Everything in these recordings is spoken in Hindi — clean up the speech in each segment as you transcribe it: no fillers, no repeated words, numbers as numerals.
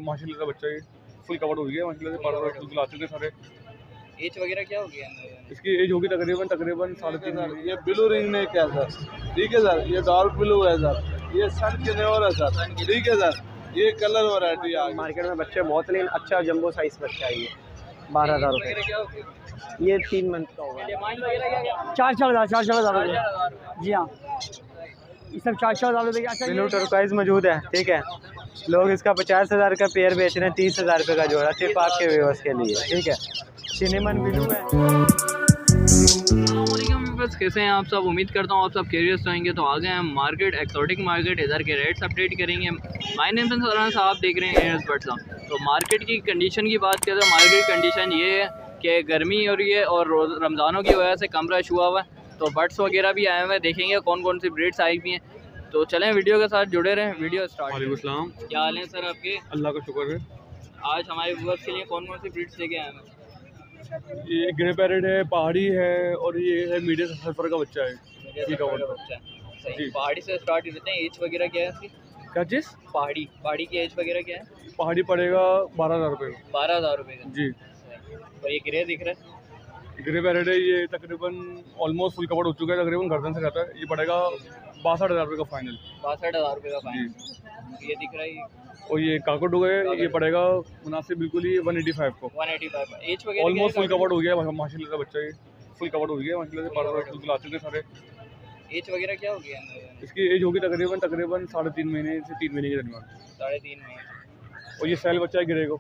माशाल्लाह से बच्चा ये फुल कवर हो गया माशाल्लाह से, पर बिल्कुल आ चुके सारे। एज वगैरह क्या हो गया? इसकी एज होगी तकरीबन 3.5 ये ब्लू रिंग नेक है सर, ठीक है सर, ये डार्क ब्लू है सर, ये सन के नेवर है सर, ठीक है सर, ये कलर वैरायटी आ गई। मार्केट में बच्चे बहुत, लेकिन अच्छा जंबो साइज बच्चा है ये 12,000 रुपये। क्या हो गया? ये 3 मंथ का होगा। डिमांड वगैरह क्या? 4,000 रुपये। 4,000 जी हाँ, ये सब 4,000 रुपये का। ब्लू टर्कोइज मौजूद है, ठीक है। लोग इसका 50,000 का पेयर बेच रहे हैं, 30,000 रुपये का जोड़ा, सिर्फ आपके व्यूअर्स के लिए, ठीक है। सिनेमन ब्लू है। कैसे हैं आप सब? उम्मीद करता हूँ आप सब क्यूरियस रहेंगे। तो आ गए हैं मार्केट, एक्सोटिक मार्केट, इधर के रेट्स अपडेट करेंगे। माय नेम है सराना साहब, देख रहे हैं एयर्स बट साहब। तो मार्केट की कंडीशन की बात करें तो मार्केट कंडीशन ये है कि गर्मी हो रही है और रमज़ानों की वजह से कम रश हुआ हुआ है। तो बर्ड्स वगैरह भी आए हुए हैं, देखेंगे कौन कौन सी ब्रीड्स आई हुई हैं। तो चलें वीडियो के साथ जुड़े रहें। Video start. वालेकुम सलाम। क्या हाल है सर आपके? अल्लाह का शुक्र है। आज हमारे व्यूअर्स के लिए कौन कौन सी ब्रीड्स लेके आए हैं? ये ग्रे पैरेट है, पहाड़ी है, और ये है मीडियम सल्फर का बच्चा है। ठीक है बच्चा। सही। पहाड़ी से स्टार्ट करते हैं। एज वगैरह क्या है इसकी? क्या चीज़? पहाड़ी की एज वगैरह क्या है? पहाड़ी पड़ेगा 12,000 रुपये का। 12,000 रुपये का जी। और ये ग्रे दिख रहा है? ग्रे पैरेट है, ये तकरीबन ऑलमोस्ट फुल कवर हो चुका है, तकरीबन गर्दन से रहता है। ये पड़ेगा 62,000 रुपये का फाइनल। 62,000 रुपये का फाइनल। ये दिख रहा है और ये काकोटू है, ये पड़ेगा मुनासिब बिल्कुल ही 185 को। 185। एज वगैरह ऑलमोस्ट फुल कवर हो गया माशाल्लाह से, बच्चा ये फुल कवर हो गया माशाल्लाह से, पर बिल्कुल आ चुके सारे। एज वगैरह क्या हो गया? इसकी एज होगी तकरीबन 3.5 महीने से 3 महीने के दरमियान। 3.5 महीने। और ये सेल बच्चा है गिरे को।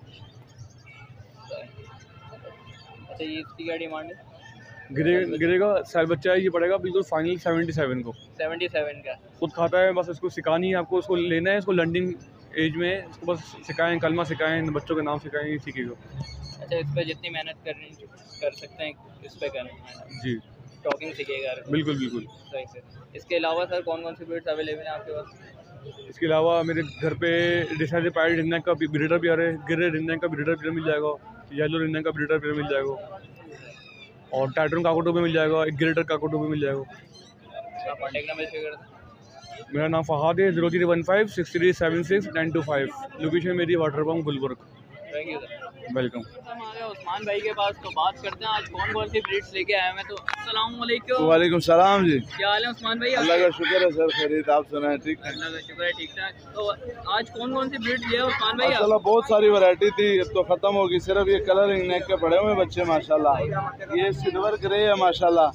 अच्छा, ये इसकी क्या डिमांड है? गिरे का सेल बच्चा है, ये पड़ेगा बिल्कुल फाइनल 77 को। 77 का। खुद खाता है, बस इसको सिखानी है आपको, उसको लेना है, इसको लर्निंग एज में इसको बस सिखाएं, कलमा सिखाएं, बच्चों के नाम सिखाएं, सीखेगा। अच्छा, इस पर जितनी मेहनत कर सकते हैं इस पर करना जी। टॉकिंग सीखेगा? बिल्कुल बिल्कुल। सही से। इसके अलावा सर कौन कौन सी ब्रीड्स अवेलेबल हैं आपके पास? इसके अलावा मेरे घर पे डिसाइडेड पैरेट रिंगनेक का ब्रीडर भी आ रहा है, ग्रे रिंगनेक का ब्रीडर मिल जाएगा, येलो रिंगनेक का ब्रीडर मिल जाएगा, और टाइटन काकोटो भी मिल जाएगा, एक ग्रेटर काकोटो भी मिल जाएगा। कॉन्टैक्ट नंबर शेयर कर दें। मेरा नाम फहाद है, 0315 6376 925। लोकेशन मेरी water pump Gulberg. Thank you sir. Welcome. हम आ गए उस्मान भाई के पास, तो बात करते हैं आज कौन कौन सी ब्रीड्स लेके आए हैं। तो अस्सलाम वालेकुम। वालेकुम सलाम जी। क्या हाल है उस्मान भाई? अल्लाह का शुक्र है सर, खैरियत, आप सुनाएं? ठीक है, अल्लाह का शुक्र है, ठीक ठाक। तो आज कौन कौन सी ब्रीड्स लिए उस्मान भाई? माशाल्लाह बहुत सारी वैरायटी थी, अब तो ख़त्म होगी, सिर्फ ये कलर रिंग नेक के पड़े हुए बच्चे माशाल्लाह। ये सिल्वर ग्रे है माशाल्लाह,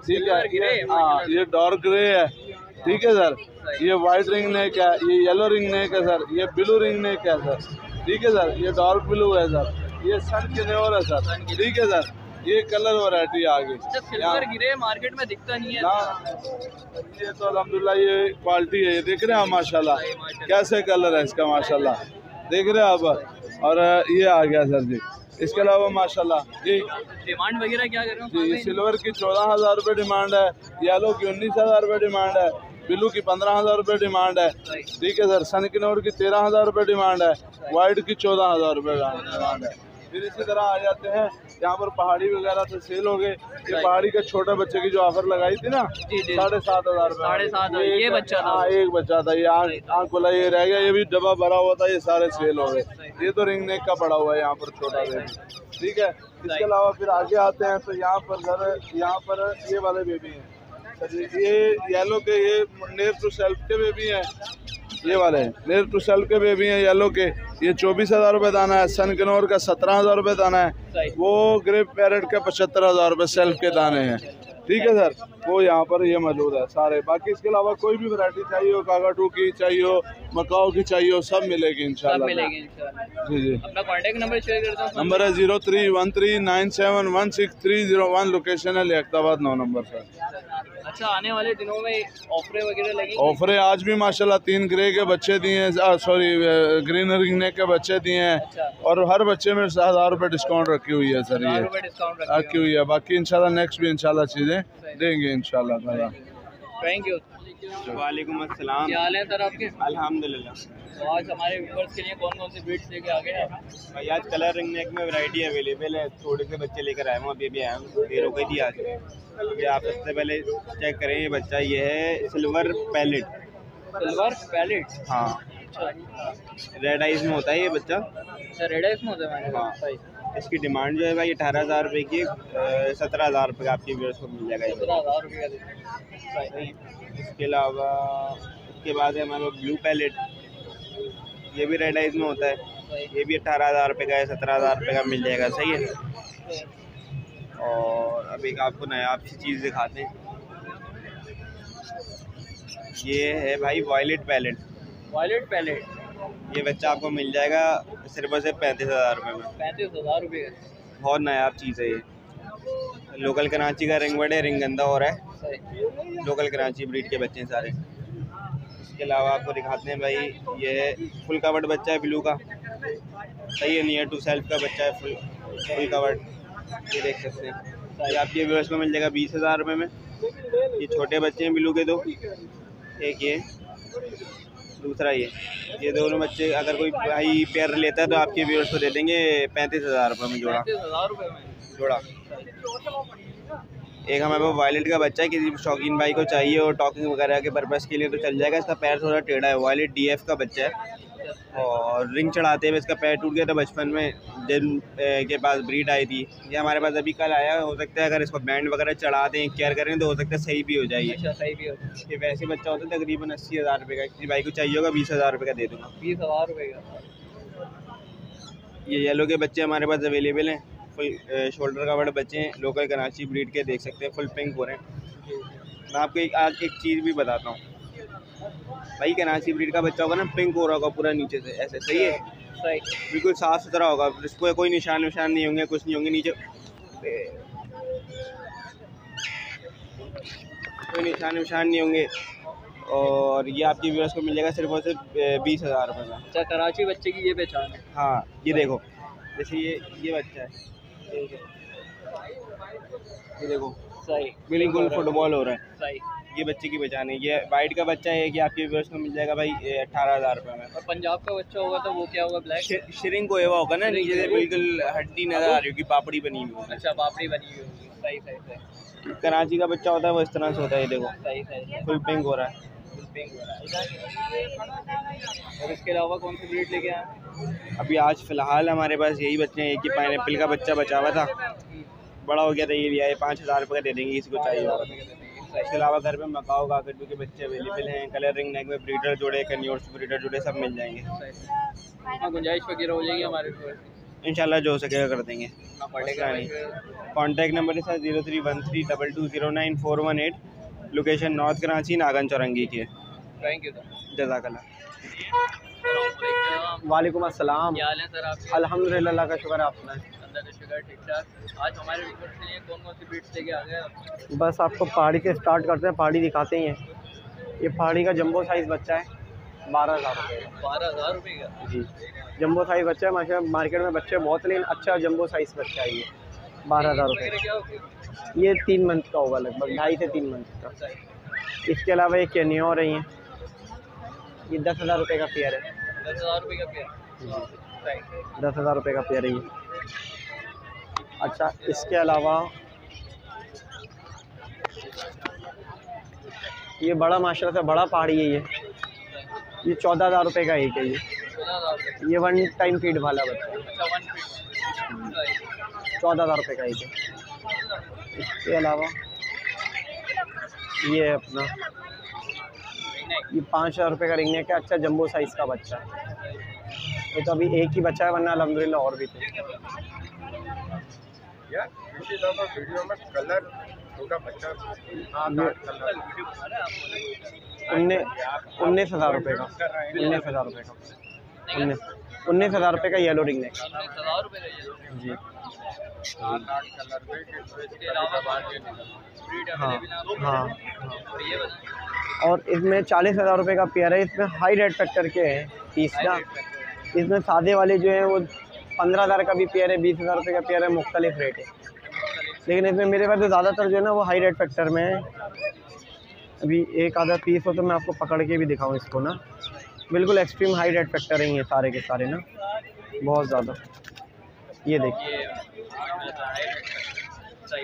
ठीक है। हाँ, ये डार्क ग्रे है, ठीक है सर। ये वाइट रिंग नेक है, ये येलो रिंग नेक है सर, ये ब्लू रिंग नेक है सर, ठीक है सर। ये डार्क ब्लू है सर, ये सन के नेवर है सर, ठीक है सर। ये कलर वैरायटी आ गई। सिल्वर ग्रे मार्केट में दिखता नहीं है ना, ये तो अल्हम्दुलिल्लाह ये क्वालिटी है, ये देख रहे हैं आप माशाल्लाह कैसे कलर है इसका माशाल्लाह, देख रहे हैं आप। और ये आ गया सर जी। इसके अलावा माशाल्लाह जी डिमांड वगैरह क्या कर रहे जी, सिल्वर की 14,000 रुपये डिमांड है, येलो की 19,000 रुपये डिमांड है, ब्लू की 15,000 रुपये डिमांड है, ठीक है सर। सन की नोट की 13,000 रुपये डिमांड है, वाइट की 14,000 रुपये डिमांड है। फिर इसी तरह आ जाते हैं यहाँ पर पहाड़ी वगैरह से सेल हो गए। ये पहाड़ी के छोटे बच्चे की जो ऑफर लगाई थी ना, 7,500 रुपये। 7,500 ये बच्चा था? हाँ, एक बच्चा था, ये आँख खुला ये रह गया, ये भी डब्बा भरा हुआ था, ये सारे सेल हो गए। ये तो रिंग नेक का पड़ा हुआ है यहाँ पर छोटा बेबी, ठीक है। इसके अलावा फिर आगे आते हैं तो यहाँ पर ये वाले बेबी हैं सर, ये येलो के, ये नेर टू सेल्फ के बेबी हैं, ये वाले नेर टू सेल्फ के बेबी हैं येलो के। ये 24,000 रुपये दाना है, सनकनौर का 17,000 रुपये दाना है, वो ग्रे पैरेट के 75,000 रुपये सेल्फ के दाने हैं, ठीक है सर। वो यहाँ पर ये मौजूद है सारे। बाकी इसके अलावा कोई भी वैरायटी चाहिए हो, काकाटू की चाहिए हो, मकाओ की चाहिए हो, सब मिलेगी इंशाल्लाह। जी जी। अपना कॉन्टैक्ट नंबर शेयर करता हूँ। नंबर है 0313971630 लोकेशन है लियाकताबाद 9 नंबर सर। अच्छा, आने वाले दिनों में ऑफरें वगैरह लगेंगी? ऑफरें आज भी माशाल्लाह 3 ग्रे के बच्चे दिए हैं, सॉरी ग्रीन रिंग नेक के बच्चे दिए हैं। अच्छा। और हर बच्चे में 1000 रुपये डिस्काउंट रखी हुई है सर, ये रखी हुई है। बाकी इंशाल्लाह नेक्स्ट भी इंशाल्लाह चीज़ें देंगे इंशाल्लाह ताला। Thank you. वालेकुम अस्सलाम। क्या हाल है सर आपके? अल्हम्दुलिल्लाह। तो आज हमारे व्यूअर्स के लिए कौन कौन सी ब्रीड्स लेके आ गए हैं? भाई आज कलर रिंग नेक में वैरायटी अवेलेबल है, थोड़े से बच्चे लेकर आए हूँ, अभी आए हूँ, देर हो गई थी आज। अभी आप सबसे पहले चेक करें ये बच्चा, ये है सिल्वर पैलेट। Silver pallet? हाँ, रेड आइज में होता है ये बच्चा। अच्छा रेड आइस में होता है। हाँ। सही। इसकी डिमांड जो है भाई 18,000 रुपये की, 17,000 रुपये का आपके व्यूअर्स को मिल जाएगा ये। 17,000 रुपये का। सही। इसके अलावा उसके बाद है हमारे ब्लू पैलेट, ये भी रेड आइज में होता है, ये भी 18,000 रुपये का है, 17,000 रुपये का मिल जाएगा। सही है। और अब एक आपको नायाब सी चीज़ दिखाते हैं, ये है भाई वायलेट पैलेट। वायलेट पैलेट, ये बच्चा आपको मिल जाएगा सिर्फ और सिर्फ 35,000 रुपये में। 35,000 रुपये का। बहुत नायाब चीज़ है ये। लोकल कराची का रिंग बर्ड है, रिंग गंदा हो रहा है। सही। लोकल कराची ब्रीड के बच्चे हैं सारे। इसके अलावा आपको दिखाते हैं भाई, ये फुल कवर्ड बच्चा है ब्लू का। सही है, नियर टू सेल्फ का बच्चा है, फुल कवर्ड। ये देख सकते हैं, ये आपके व्यूअर्स को मिल जाएगा 20,000 रुपये में। ये छोटे बच्चे हैं ब्लू के दो, एक ये, दूसरा ये दोनों बच्चे अगर कोई भाई पेयर लेता है तो आपके व्यूअर्स को दे देंगे 35,000 रुपये में जोड़ा। 35,000 रुपये में जोड़ा। एक हमारे पास वायलेट का बच्चा है, किसी शौकीन भाई को चाहिए और टॉकिंग वगैरह के पर्पज़ के लिए तो चल जाएगा। इसका पैर थोड़ा टेढ़ा है, वायलेट DF का बच्चा है, और रिंग चढ़ाते हुए इसका पैर टूट गया था बचपन में, जिन के पास ब्रीड आई थी। ये हमारे पास अभी कल आया, हो सकता है अगर इसको बैंड वगैरह चढ़ा दें, केयर करें तो हो सकता है सही भी हो जाए। अच्छा सही भी होता है। ये वैसे बच्चा होता है तकरीबन 80,000 रुपये का। किसी भाई को चाहिए होगा 20,000 रुपये का दे दूँगा। 20,000 रुपये का। ये येलो के बच्चे हमारे पास अवेलेबल हैं, फुल शोल्डर कवर्ड बच्चे हैं, लोकल कराची ब्रीड के, देख सकते हैं फुल पिंक हो रहे हैं। मैं आपको एक चीज़ भी बताता हूँ भाई, कराची ब्रीड का बच्चा होगा ना, पिंक हो रहा होगा पूरा नीचे से ऐसे। सही है। सही। बिल्कुल साफ़ सुथरा होगा, इसको कोई निशान नहीं होंगे, कुछ नहीं होंगे नीचे, कोई निशान नहीं होंगे। और ये आपके व्यूअर्स को मिल जाएगा सिर्फ और सिर्फ 20,000 रुपये में। अच्छा, कराची बच्चे की ये पहचान है। हाँ, ये देखो, जैसे ये बच्चा है, ये देखो सही, बिल्कुल फुटबॉल हो रहा है। सही। ये बच्चे की पहचान है। ये वाइट का बच्चा है कि आपके व्यूअर्स को मिल जाएगा भाई 18,000 रुपये में। और पंजाब का बच्चा होगा तो वो क्या होगा? ब्लैक श्रिंक हुआ होगा ना, नीचे से बिल्कुल हड्डी नजर आ रही होगी, पापड़ी बनी हुई होगी। अच्छा, पापड़ी बनी हुई होगी। सही सही सही। कराची का बच्चा होता है वो इस तरह से होता है, ये देखो सही सही। फुल पिंक हो रहा है। पिंक हो रहा है। और इसके अलावा कौन सी ब्रीड लेके आए? अभी आज फ़िलहाल हमारे पास यही बच्चे हैं। एक ही पाइनएप्पल का बच्चा बचा हुआ था, बड़ा हो गया था, ये लिया है। 5,000 रुपये का दे देंगे किसी को चाहिए होगा। इसके अलावा घर पे मकाओ काकटू के बच्चे अवेलेबल हैं, कलर रिंग नेक में ब्रीडर जोड़े, कन्योर्स ब्रीडर जोड़े सब मिल जाएंगे। हाँ, गुंजाइश वगैरह हो जाएगी हमारे इंशाल्लाह जो सकेगा कर देंगे। कॉन्टैक्ट नंबर है सर 031322099418, लोकेशन नॉर्थ कराची नागन चौरंगी की है। थैंक यू जज़ाकल्लाह। वालेकुम अस्सलाम। क्या हाल है सर आपके? अल्हम्दुलिल्लाह, अल्लाह का शुक्र है अपना। अल्लाह का शुक्र, ठीक ठाक। आज हमारे व्यूअर्स के लिए कौन सी ब्रीड्स लेके आ गए आप? बस आपको पहाड़ी से स्टार्ट करते हैं, पहाड़ी दिखाते हैं। ये पहाड़ी का जंबो साइज़ बच्चा है, 12,000 रुपये का। 12,000 रुपये का? जी, जंबो साइज़ बच्चा है। माशाल्लाह मार्केट में बच्चे बहुत, लेकिन अच्छा जंबो साइज़ बच्चा है ये। 12,000 रुपये क्या होगी? ये 3 मंथ का होगा, लगभग 2.5 से 3 मंथ का। इसके अलावा ये केनियोर है, ये 10,000 रुपये का पेयर है। 10,000 रुपये का पेयर? 10,000 रुपये का पेयर है ये। अच्छा, इसके अलावा ये बड़ा माशाल्लाह से बड़ा पहाड़ी है, ये 14,000 रुपये का एक है ये। 14,000? ये 1 टाइम फीड वाला बच्चा है। अच्छा, 1 फीट। 14,000 रुपये का एक है। इसके अलावा ये है अपना, ये 5,000 रुपये का रिंग नेक है, अच्छा जंबो साइज़ का बच्चा है। ये तो अभी एक ही बच्चा है, वरना अल्हम्दुलिल्लाह और भी थे। वीडियो में कलर छोटा बच्चा 19,000 रुपये का, 19,000 रुपये का, 19,000 रुपये का येलो रिंग नेक। 19,000 रुपये का जी। इसके अलावा ब्रीड हाँ अवेलेबल है? हाँ। और ये बताएं। और इसमें 40,000 रुपये का पेयर है। इसमें हाई रेट फैक्टर के हैं पीस ना। इसमें सादे वाले जो हैं वो 15,000 का भी पेयर है, 20,000 रुपये का पेयर है, मुख्तलिफ रेट है। लेकिन इसमें मेरे पास जो ज़्यादातर जो है ना वो हाई रेट फैक्टर में है। अभी एक आधा पीस हो तो मैं आपको पकड़ के भी दिखाऊं इसको ना, बिल्कुल एक्सट्रीम हाई रेट फैक्टर है ये सारे के सारे ना, बहुत ज़्यादा। ये देखिए,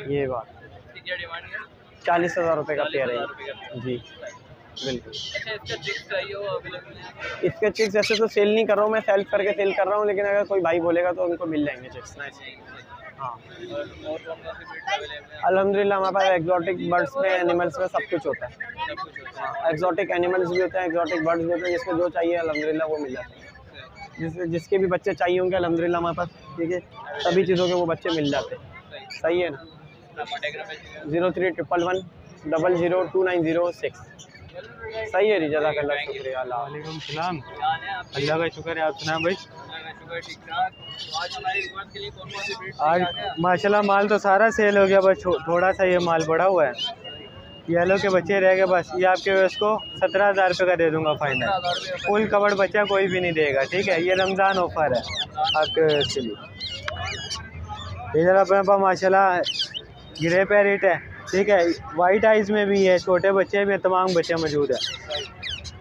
ये बात 40,000 रुपये का पेयर है जी। बिल्कुल। अच्छा, इसका चिक्स चाहिए हो अवेलेबल है? इसके चिक्स ऐसे तो सेल नहीं कर रहा हूँ मैं, सेल्फ करके सेल कर रहा हूँ, लेकिन अगर कोई भाई बोलेगा तो उनको मिल जाएंगे चिक्स ना इसमें। हाँ, और कौन सी ब्रीड्स अवेलेबल है? अल्हम्दुलिल्लाह हमारे पास एक्जॉटिक बर्ड्स में, एनिमल्स में सब कुछ होता है। सब कुछ होता है। एक्जॉटिक एनिमल्स भी होते हैं, एक्जॉटिक बर्ड्स भी होते हैं, जिसको जो चाहिए अल्हम्दुलिल्लाह वो मिल जाता है। जिसके भी बच्चे चाहिए होंगे अल्हम्दुलिल्लाह हमारे पास, ठीक है, सभी चीज़ों के वो बच्चे मिल जाते हैं। सही है ना? 0311 002906। सही है रिजा, अल्लाह शुक्रिया। वालेकुम सलाम। क्या है आप? अल्लाह का शुक्र है, आप सुनाएं भाई। शुक्र, ठीक-ठाक। तो आज हमारे व्यूअर्स के लिए कौन-कौन सी ब्रीड्स आज माशाल्लाह माल तो सारा सेल हो गया, बस थोड़ा सा ये माल पड़ा हुआ है। येलो के बच्चे रह गए बस, ये आपके उसको 17,000 रुपये का दे दूंगा फाइनल। फुल कवर्ड बच्चा कोई भी नहीं देगा, ठीक है, ये रमज़ान ऑफर है आपके इसके लिए। इधर अपने पास माशाल्लाह ग्रे पैरेट है, ठीक है, वाइट आइज़ में भी है, छोटे बच्चे में तमाम बच्चे मौजूद है।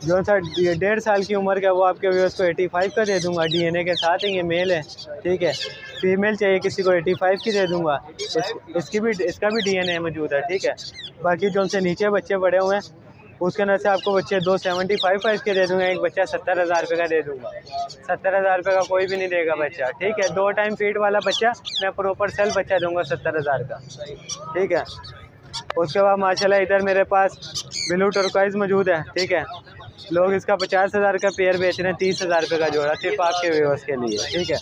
जो सा 1.5 साल की उम्र का वो आपके व्यूअर्स को 85 का दे दूंगा, डीएनए के साथ ही। ये मेल है, ठीक है, फीमेल चाहिए किसी को 85 की दे दूंगा, इसका भी डीएनए मौजूद है, ठीक है। बाकी जो उनसे नीचे बच्चे बड़े हुए हैं उसके अंदर से आपको बच्चे 275 के दे दूंगा, एक बच्चा 70,000 रुपये का दे दूंगा। 70,000 रुपये का कोई भी नहीं देगा बच्चा, ठीक है। 2 टाइम फीड वाला बच्चा मैं प्रॉपर सेल बच्चा दूंगा 70,000 का, ठीक है। उसके बाद माशाल्लाह इधर मेरे पास ब्लू टर्कोइज मौजूद है, ठीक है। लोग इसका 50,000 का पेयर बेच रहे हैं, 30,000 रुपये का जोड़ा, सिर्फ आपके व्यूअर्स के लिए, ठीक है।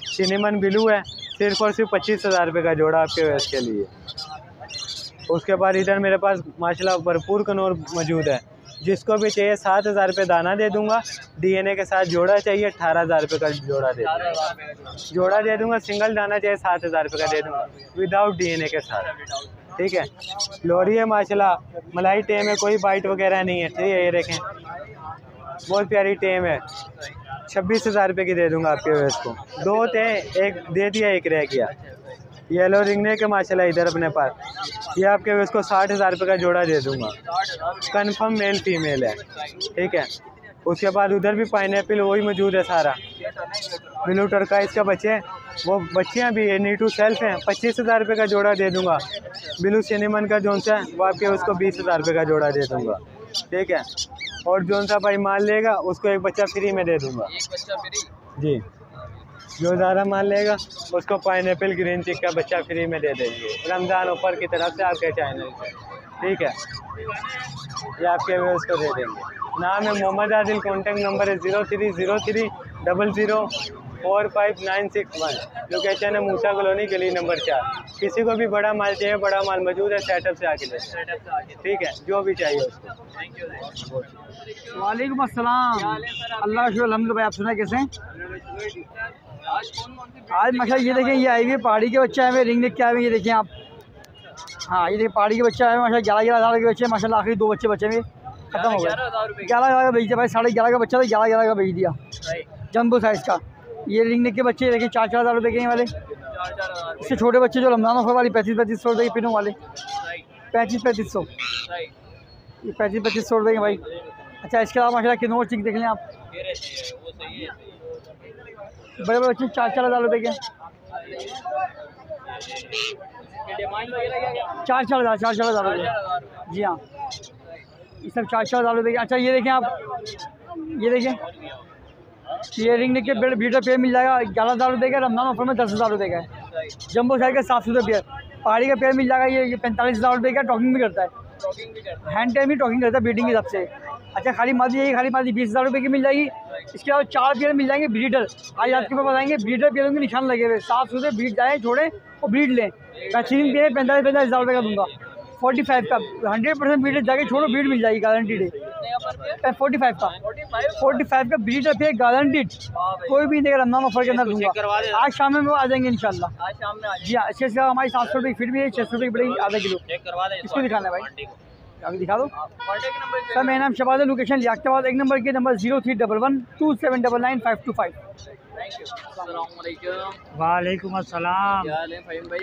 सिनेमन ब्लू है, सिर्फ और सिर्फ 25,000 रुपये का जोड़ा आपके व्यूअर्स के लिए। उसके बाद इधर मेरे पास माशाल्लाह भरपूर कनौर मौजूद है, जिसको भी चाहिए 7,000 रुपये दाना दे दूंगा, डीएनए के साथ जोड़ा चाहिए 18,000 रुपये का जोड़ा दे दूंगा। सिंगल दाना चाहिए 7,000 रुपये का दे दूंगा विदाउट डीएनए के साथ, ठीक है। लोरी है माशाल्लाह, मलाई टेम है, कोई बाइट वगैरह नहीं है, ठीक है। ये देखें बहुत प्यारी टेम है, 26,000 रुपये की दे दूंगा आपके वेस को। 2 थे, एक दे दिया, एक रह गया। येलो रिंगने के माशाल्लाह इधर अपने पास ये आपके वेस को 60,000 रुपये का जोड़ा दे दूंगा, कन्फर्म मेल फीमेल है, ठीक है। उसके बाद उधर भी पाइनएप्पल वही मौजूद है सारा। ब्लू टर्काइज का बच्चे, वो बच्चियाँ भी नी टू सेल्फ हैं, 25,000 रुपये का जोड़ा दे दूंगा। ब्लू सिनेमन का जोन सा वो आपके उसको 20,000 रुपये का जोड़ा दे दूंगा, ठीक है। और जोन सा भाई माल लेगा उसको एक बच्चा फ्री में दे दूंगा, जी। जो ज़्यादा माल लेगा उसको पाइनएप्पल ग्रीन चिक का बच्चा फ्री में दे देंगे, रमज़ान ऑफर की तरफ से आपके चैनल से, ठीक है। ये आपके व्यूअर्स को दे देंगे। नाम है मोहम्मद आदिल, कॉन्टैक्ट नंबर है 0303004591। लोकेशन है मूसा कॉलोनी, गली नंबर 4। किसी को भी बड़ा माल चाहिए, बड़ा माल मौजूद है, सेटअप से आके ले, ठीक है, जो भी चाहिए उसको। वालेकुम अस्सलाम। अल्लाह का शुक्र, अल्हम्दुलिल्लाह। भाई आप सुना कैसे हैं? आज माशाल्लाह ये देखें, ये आई हुई पहाड़ी के बच्चे आए हुए, रिंग नेक के आए हुए, ये देखें आप। हाँ, ये देखिए पहाड़ी के बच्चे आए हुए माशाल्लाह, 11,000 के बच्चे माशाल्लाह। आखिरी 2 बच्चे बचे हुए, खत्म हो गए। 11,000 का बेच दिया भाई, 11,500 का बच्चा था, 11,000 का बेच दिया, जम्बो साइज़ का। ये रिंग नेक के बच्चे देखें 4,000 रुपये के वाले। इससे छोटे बच्चे जो रमज़ान ऑफर वाली 3500 रुपये की पिनों वाले, 3500 ये 3500 रुपये के भाई। अच्छा, इसके अलावा माशाल्लाह किनोर चिक देख लें आप, बड़े बड़े बच्चे 4,000 रुपये के, 4,000 रुपये, जी हाँ, ये सब 4,000 रुपये के। अच्छा, ये देखें आप, ये देखें, ये रिंग नेक के बीटर पेयर मिल जाएगा 11,000 रुपये का, रमज़ान ऑफर में 10,000 रुपये का है। जम्बो साइज का 700 पेयर, पहाड़ी का पेयर मिल जाएगा, ये 45,000 रुपये का। टॉकिंग भी करता है, हैंड टाइम ही टॉकिंग करता है ब्रीडिंग के हिसाब से। अच्छा, खाली मादी यही, खाली मादी 20,000 रुपये की मिल जाएगी। इसके अलावा 4 पेयर मिल जाएंगे ब्रीडर। आज आपके पास बताएंगे ब्रीडर पेयरों के निशान लगे हुए, 700 से ब्रीड जाए, छोड़े और ब्रीड लें। बेहतरीन पेयर 45,000 रुपये का दूंगा, 45 का 100% ब्रीडर जाके छोड़ो, ब्रीड मिल जाएगी गारंटीड है। 45 का ब्रीडर पेयर गारंटीड, कोई भी देगा, रमज़ान ऑफर के अंदर दूंगा। आज शाम में वो आ जाएंगे इंशाल्लाह, जी हाँ। इसके साथ हमारी 700 रुपये की फीड भी है, 600 रुपये की पड़ेगी आधा किलो। इसको दिखाना है भाई, अभी दिखा दो सर। मेरा नाम शबाज़ है, लोकेशन लियाकताबाद। 1 नंबर के नंबर 031127995525। वालेकुम अस्सलाम।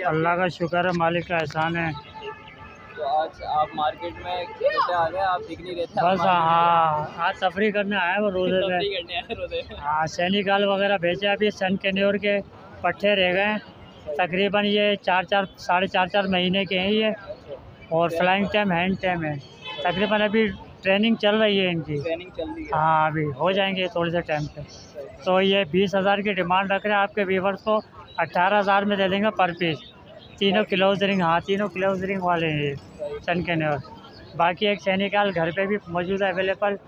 अल्लाह का शुक्र है, मालिक का एहसान है। तो आज आप मार्केट में कैसे आ गए? आप दिख नहीं रहे थे बस हाँ, आज तफरी करने आए वो रोज़े में। हाँ, सैनिकाल वगैरह भेजे, अभी सन कैन्योर के पट्टे रह गए हैं। तकरीबन ये 4-4 साढ़े 4 महीने के हैं ये, और फ्लाइंग टाइम हैंड टाइम है। तकरीबन अभी ट्रेनिंग चल रही है इनकी। ट्रेनिंग चल रही है। हाँ अभी हो जाएंगे थोड़े से टाइम पे। तो ये 20,000 की डिमांड रख रहे हैं, आपके व्यूवर्स को 18,000 में दे देंगे पर पीस। तीनों क्लोज रिंग, हाँ तीनों क्लोज रिंग वाले हैं ये सन के नेवर। बाकी एक सैनिकाल घर पे भी मौजूद है अवेलेबल,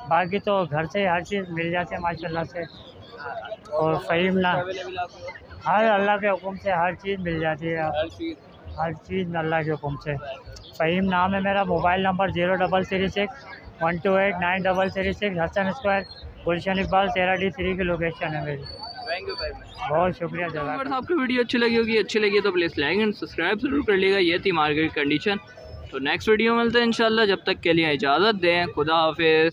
बाकी तो घर से हर चीज़ मिल जाती है माशाल्लाह से। और फ़हीम ना हर अल्लाह के हुक्म से हर चीज़ मिल जाती है, हर चीज़ अल्लाह के हुक्म से। फ़हीम नाम है मेरा, मोबाइल नंबर 0336 128 9336, हसन स्क्वायर, गुलशन इकबाल 13D3 की लोकेशन है मेरी। थैंक यू भाई। बहुत शुक्रिया अगर जज़ाक। आपको वीडियो अच्छी लगी होगी, अच्छी लगी तो प्लीज़ लाइक एंड सब्सक्राइब ज़रूर कर लिएगा। ये थी मार्केट कंडीशन। तो नेक्स्ट वीडियो मिलते हैं इंशाल्लाह, जब तक के लिए इजाज़त दें, खुदा हाफिज़।